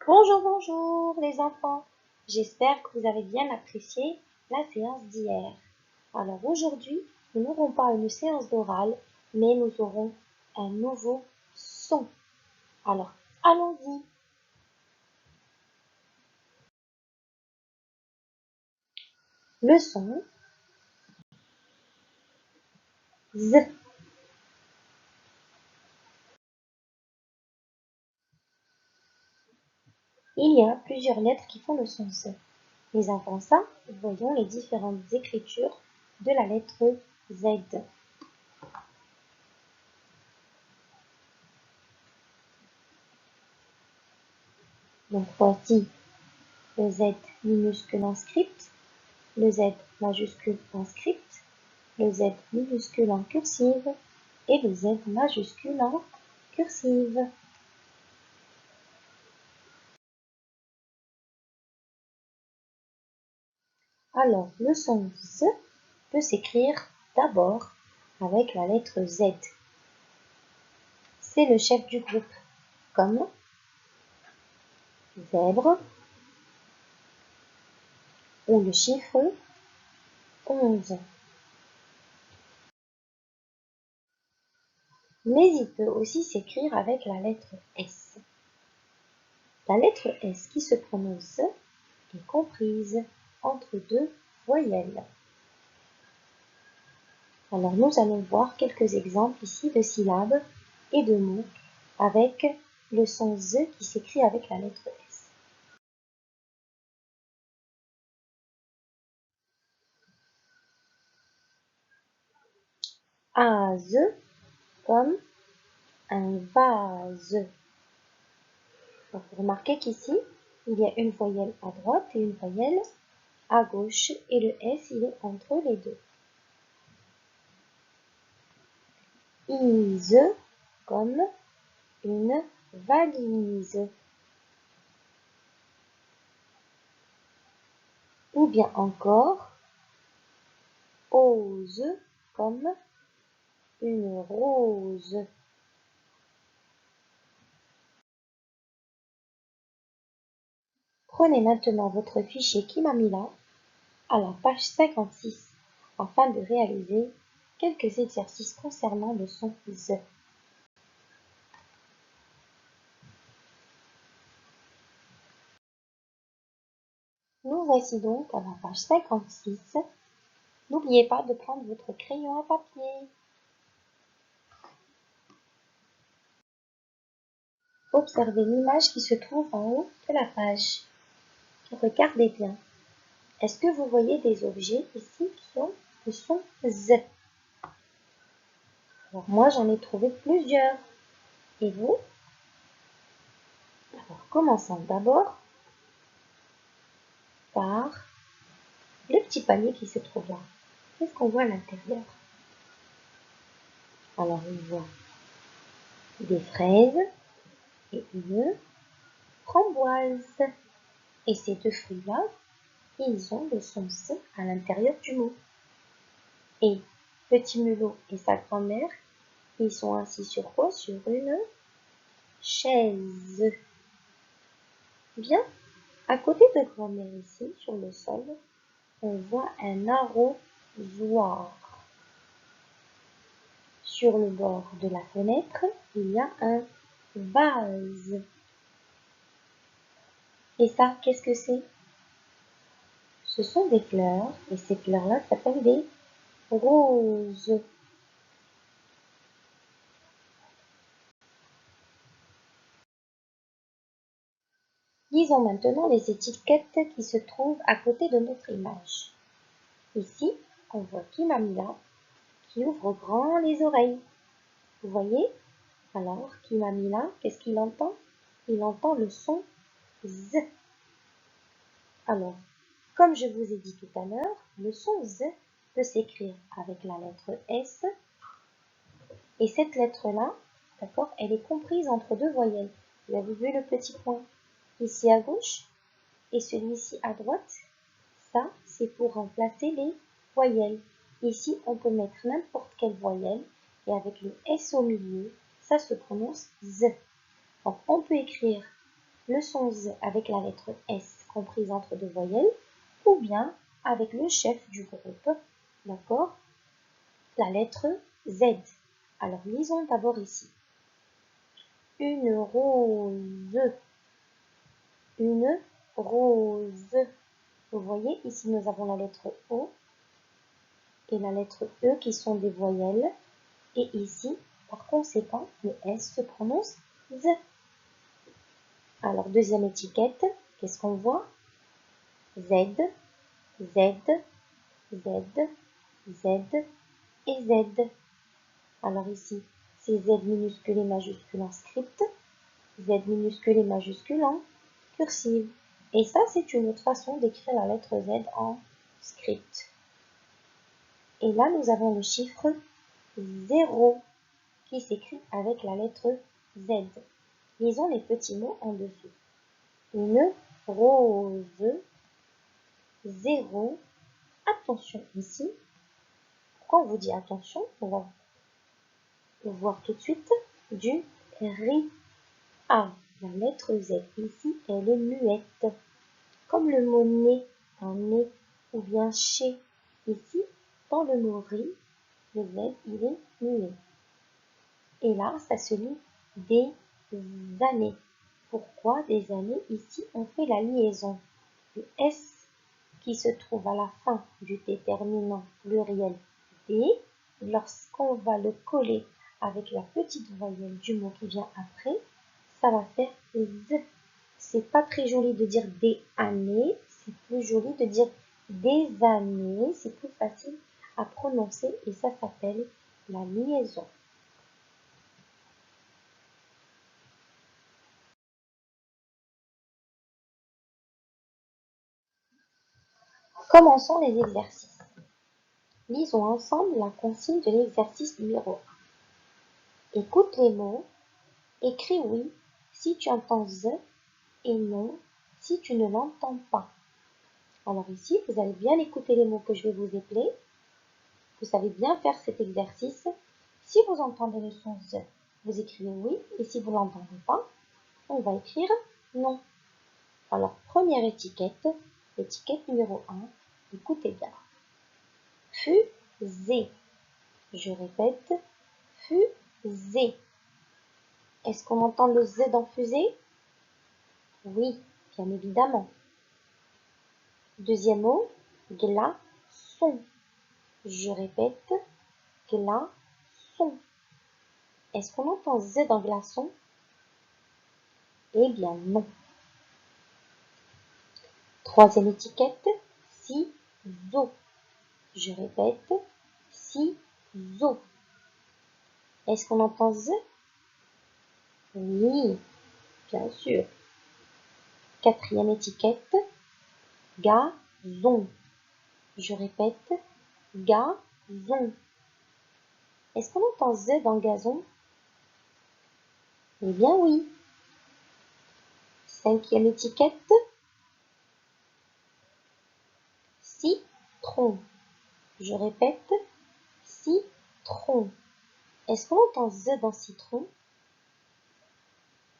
Bonjour, bonjour les enfants. J'espère que vous avez bien apprécié la séance d'hier. Alors aujourd'hui, nous n'aurons pas une séance d'oral, mais nous aurons un nouveau son. Alors, allons-y. Le son Z. Il y a plusieurs lettres qui font le son Z. Mais avant ça, voyons les différentes écritures de la lettre Z. Donc voici le Z minuscule en script, le Z majuscule en script, le Z minuscule en cursive et le Z majuscule en cursive. Alors, le son Z peut s'écrire d'abord avec la lettre Z. C'est le chef du groupe, comme zèbre ou le chiffre 11. Mais il peut aussi s'écrire avec la lettre S. La lettre S qui se prononce est comprise entre deux voyelles. Alors nous allons voir quelques exemples ici de syllabes et de mots avec le son Z qui s'écrit avec la lettre S. Az comme un vase. Donc, vous remarquez qu'ici, il y a une voyelle à droite et une voyelle à gauche et le S il est entre les deux. Is comme une valise. Ou bien encore ose comme une rose. Prenez maintenant votre fichier qui m'a mis là à la page 56 afin de réaliser quelques exercices concernant le son Z. Nous voici donc à la page 56. N'oubliez pas de prendre votre crayon à papier. Observez l'image qui se trouve en haut de la page. Regardez bien. Est-ce que vous voyez des objets ici qui ont le son Z? Alors moi j'en ai trouvé plusieurs. Et vous? Alors commençons d'abord par le petit panier qui se trouve là. Qu'est-ce qu'on voit à l'intérieur? Alors on voit des fraises et une framboise. Et ces deux fruits-là, ils ont le son C à l'intérieur du mot. Et Petit Mulot et sa grand-mère, ils sont assis sur quoi? Sur une chaise. Bien, à côté de grand-mère ici, sur le sol, on voit un arrosoir. Sur le bord de la fenêtre, il y a un vase. Et ça, qu'est-ce que c'est? Ce sont des fleurs, et ces fleurs-là s'appellent des roses. Lisons maintenant les étiquettes qui se trouvent à côté de notre image. Ici, on voit Kimamila qui ouvre grand les oreilles. Vous voyez? Alors, Kimamila, qu'est-ce qu'il entend? Il entend le son Z. Alors, comme je vous ai dit tout à l'heure, le son Z peut s'écrire avec la lettre S. Et cette lettre-là, d'accord, elle est comprise entre deux voyelles. Vous avez vu le petit point ici à gauche et celui-ci à droite? Ça, c'est pour remplacer les voyelles. Ici, on peut mettre n'importe quelle voyelle et avec le S au milieu, ça se prononce Z. Donc, on peut écrire le son Z avec la lettre S comprise entre deux voyelles, ou bien avec le chef du groupe, d'accord, la lettre Z. Alors lisons d'abord ici. Une rose, une rose. Vous voyez, ici nous avons la lettre O et la lettre E qui sont des voyelles. Et ici, par conséquent, le S se prononce Z. Alors, deuxième étiquette, qu'est-ce qu'on voit? Z, Z, Z, Z et Z. Alors ici, c'est Z minuscule et majuscule en script, Z minuscule et majuscule en cursive. Et ça, c'est une autre façon d'écrire la lettre Z en script. Et là, nous avons le chiffre 0 qui s'écrit avec la lettre Z. Lisons les petits mots en dessous. Une rose, 0. Attention ici. Pourquoi on vous dit attention? On va voir tout de suite du riz. Ah, la lettre Z ici, elle est muette. Comme le mot nez, un nez, ou bien chez. Ici, dans le mot riz, le Z, il est muet. Et là, ça se lit des années. Pourquoi des années? Ici, on fait la liaison. Le S qui se trouve à la fin du déterminant pluriel des, lorsqu'on va le coller avec la petite voyelle du mot qui vient après, ça va faire Z. C'est pas très joli de dire des années, c'est plus joli de dire des années, c'est plus facile à prononcer et ça s'appelle la liaison. Commençons les exercices. Lisons ensemble la consigne de l'exercice numéro 1. Écoute les mots, écris oui si tu entends Z et non si tu ne l'entends pas. Alors ici, vous allez bien écouter les mots que je vais vous épeler. Vous savez bien faire cet exercice. Si vous entendez le son Z, vous écrivez oui, et si vous ne l'entendez pas, on va écrire non. Alors, première étiquette, l'étiquette numéro 1, écoutez bien. Fusée. Je répète, fusée. Est-ce qu'on entend le Z dans fusée? Oui, bien évidemment. Deuxième mot, glaçon. Je répète, glaçon. Est-ce qu'on entend Z dans glaçon? Eh bien non. Troisième étiquette, ciseaux. Je répète, ciseaux. Est-ce qu'on entend Z? Oui, bien sûr. Quatrième étiquette, gazon. Je répète, gazon. Est-ce qu'on entend Z dans gazon? Eh bien oui. Cinquième étiquette, citron. Je répète, citron. Est-ce qu'on entend Z dans citron?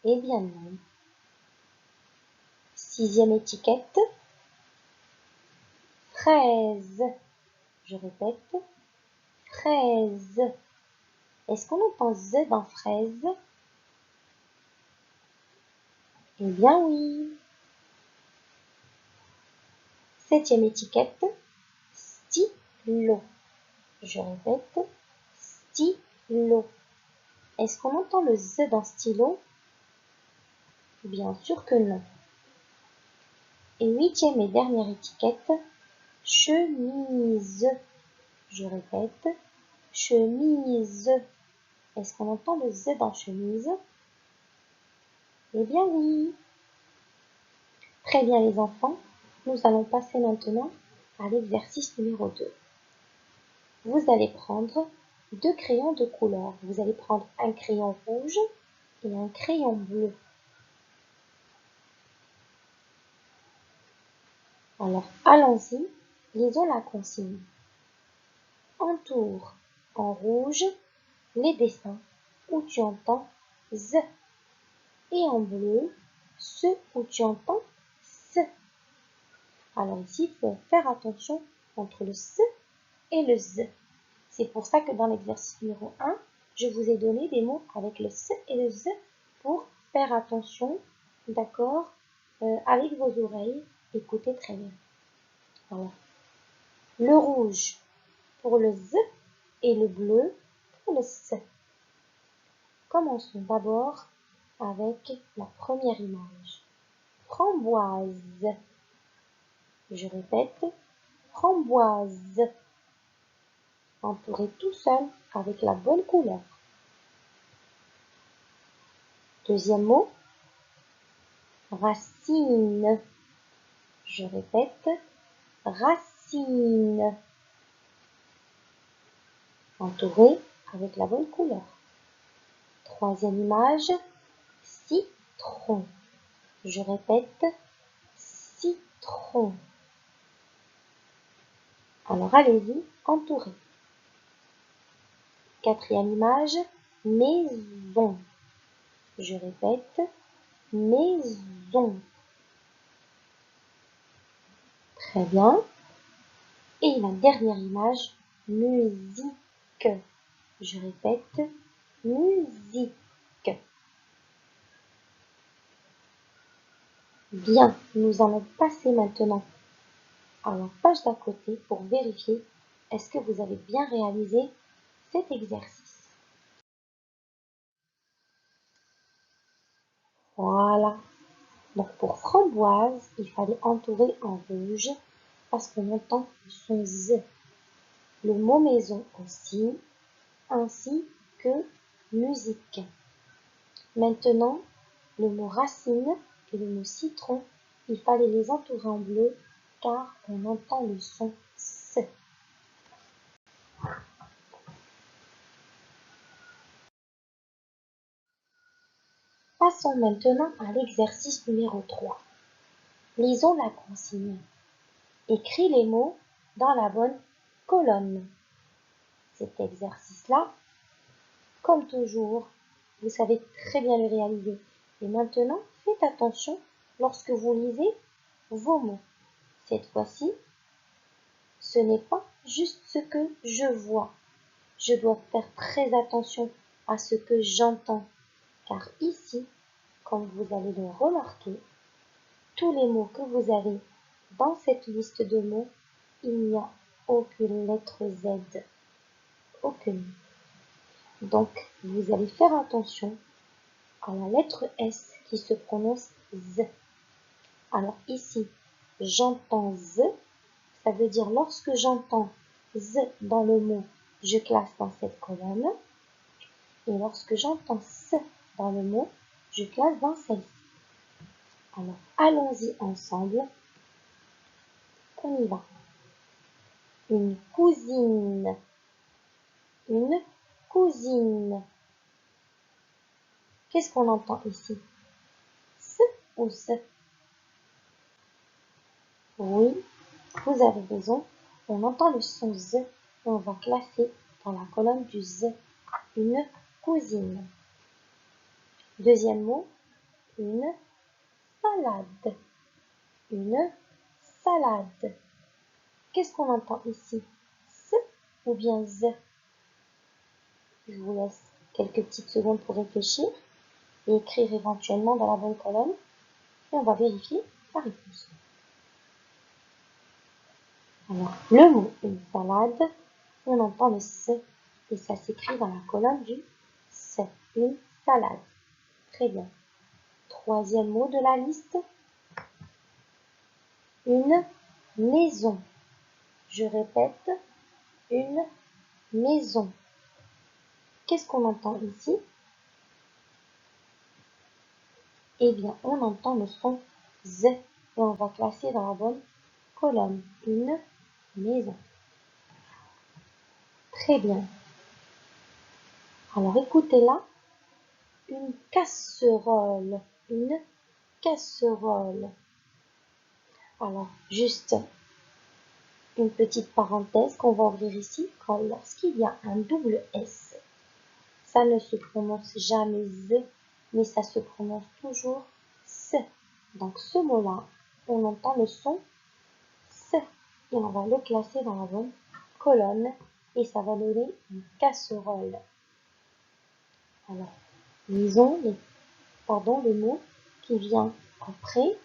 Eh bien non. Sixième étiquette, fraise. Je répète, fraise. Est-ce qu'on entend Z dans fraise? Eh bien oui. Septième étiquette, stylo. Je répète, stylo. Est-ce qu'on entend le Z dans stylo? Bien sûr que non. Et huitième et dernière étiquette, chemise. Je répète, chemise. Est-ce qu'on entend le Z dans chemise? Eh bien oui. Très bien les enfants, nous allons passer maintenant à l'exercice numéro 2. Vous allez prendre deux crayons de couleur. Vous allez prendre un crayon rouge et un crayon bleu. Alors, allons-y, lisons la consigne. Entoure en rouge les dessins où tu entends Z et en bleu ce ou tu entends ce. Alors ici, il faut faire attention entre le ce et le z. C'est pour ça que dans l'exercice numéro 1, je vous ai donné des mots avec le ce et le z pour faire attention, d'accord, avec vos oreilles. Écoutez très bien. Alors, le rouge pour le z et le bleu pour le ce. Commençons d'abord avec la première image. Framboise. Je répète, framboise. Entouré tout seul avec la bonne couleur. Deuxième mot, racine. Je répète, racine. Entouré avec la bonne couleur. Troisième image, citron. Je répète, citron. Alors allez-y, entouré. Quatrième image, maison. Je répète, maison. Très bien. Et la dernière image, musique. Je répète, musique. Bien, nous allons passer maintenant à la page d'à côté pour vérifier est-ce que vous avez bien réalisé cet exercice. Voilà. Donc pour framboise, il fallait entourer en rouge parce qu'on entend le son Z. Le mot maison aussi, ainsi que musique. Maintenant, le mot racine et le mot citron, il fallait les entourer en bleu car on entend le son S. Passons maintenant à l'exercice numéro 3. Lisons la consigne. Écris les mots dans la bonne colonne. Cet exercice-là, comme toujours, vous savez très bien le réaliser. Et maintenant, faites attention lorsque vous lisez vos mots. Cette fois-ci, ce n'est pas juste ce que je vois. Je dois faire très attention à ce que j'entends. Car ici, comme vous allez le remarquer, tous les mots que vous avez dans cette liste de mots, il n'y a aucune lettre Z. Aucune. Donc, vous allez faire attention à la lettre S qui se prononce Z. Alors ici, j'entends Z, ça veut dire lorsque j'entends Z dans le mot, je classe dans cette colonne. Et lorsque j'entends S dans le mot, je classe dans celle-ci. Alors, allons-y ensemble. On y va. Une cousine. Une cousine. Qu'est-ce qu'on entend ici? S ou S? Oui, vous avez raison. On entend le son Z et on va classer dans la colonne du Z. Une cousine. Deuxième mot, une salade. Une salade. Qu'est-ce qu'on entend ici? S ou bien Z? Je vous laisse quelques petites secondes pour réfléchir et écrire éventuellement dans la bonne colonne. Et on va vérifier la réponse. Alors, le mot une salade, on entend le S et ça s'écrit dans la colonne du S. Une salade. Très bien. Troisième mot de la liste, une maison. Je répète, une maison. Qu'est-ce qu'on entend ici? Eh bien, on entend le son Z et on va classer dans la bonne colonne. Une maison. Très bien. Alors écoutez là, une casserole. Une casserole. Alors, juste une petite parenthèse qu'on va ouvrir ici. Lorsqu'il y a un double S, ça ne se prononce jamais Z, mais ça se prononce toujours S. S. Donc ce mot-là, on entend le son S. Et on va le classer dans la bonne colonne. Et ça va donner une casserole. Alors, lisons le mot qui vient après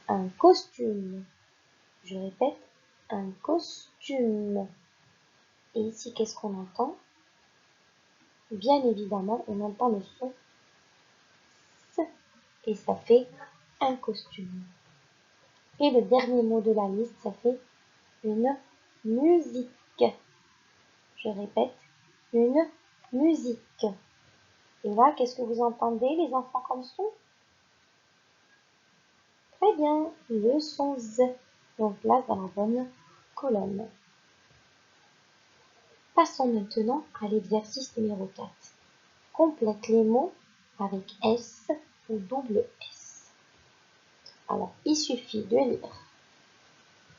un costume. Je répète, un costume. Et ici, qu'est-ce qu'on entend? Bien évidemment, on entend le son S et ça fait un costume. Et le dernier mot de la liste, ça fait une musique. Je répète, une musique. Et là, qu'est-ce que vous entendez, les enfants, comme son? Très bien, le son Z. Donc là, dans la bonne colonne. Passons maintenant à l'exercice numéro 4. Complète les mots avec S ou double S. Alors, il suffit de lire,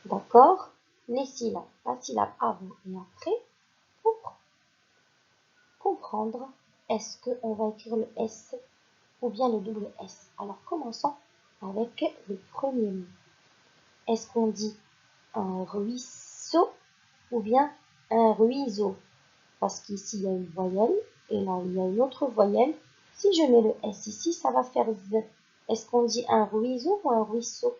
d'accord, les syllabes, la syllabe avant et après, pour comprendre est-ce qu'on va écrire le S ou bien le double S. Alors, commençons avec le premier mot. Est-ce qu'on dit un ruisseau ou bien un ruiseau? Parce qu'ici, il y a une voyelle et là, il y a une autre voyelle. Si je mets le S ici, ça va faire Z. Est-ce qu'on dit un ruiseau ou un ruisseau?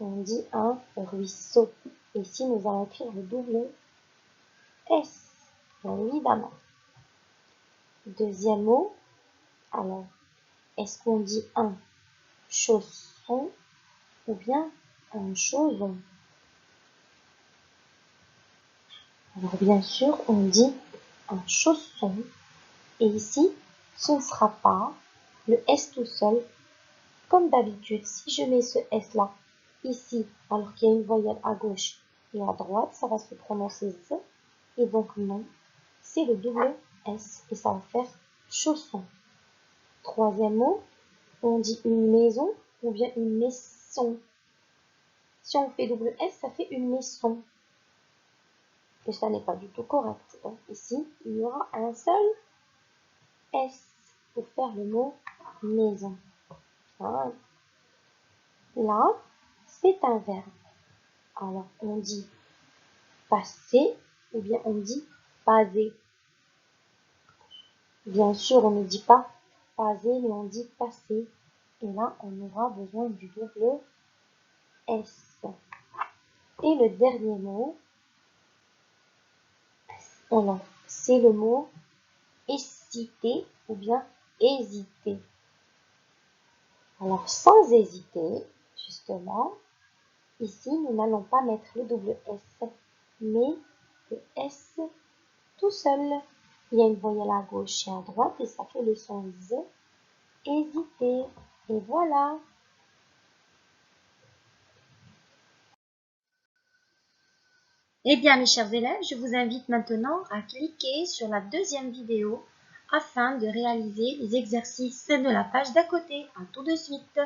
On dit un ruisseau. Et ici, nous allons écrire le double S, bien évidemment. Deuxième mot, alors, est-ce qu'on dit un chausson ou bien un chauson? Alors, bien sûr, on dit un chausson. Et ici, ce ne sera pas le S tout seul. Comme d'habitude, si je mets ce S là, ici, alors qu'il y a une voyelle à gauche et à droite, ça va se prononcer Z. Et donc non, c'est le double S et ça va faire chausson. Troisième mot, on dit une maison ou bien une maison. Si on fait double S, ça fait une maison. Et ça n'est pas du tout correct. Donc ici, il y aura un seul S pour faire le mot maison. Voilà. Là, c'est un verbe. Alors, on dit passer ou bien on dit passer. Bien sûr, on ne dit pas passer, mais on dit passer. Et là, on aura besoin du double S. Et le dernier mot, c'est le mot hésiter ou bien hésiter. Alors, sans hésiter, justement, ici, nous n'allons pas mettre le double S, mais le S tout seul. Il y a une voyelle à gauche et à droite et ça fait le son Z. Hésiter. Et voilà. Eh bien, mes chers élèves, je vous invite maintenant à cliquer sur la deuxième vidéo afin de réaliser les exercices de la page d'à côté. À tout de suite.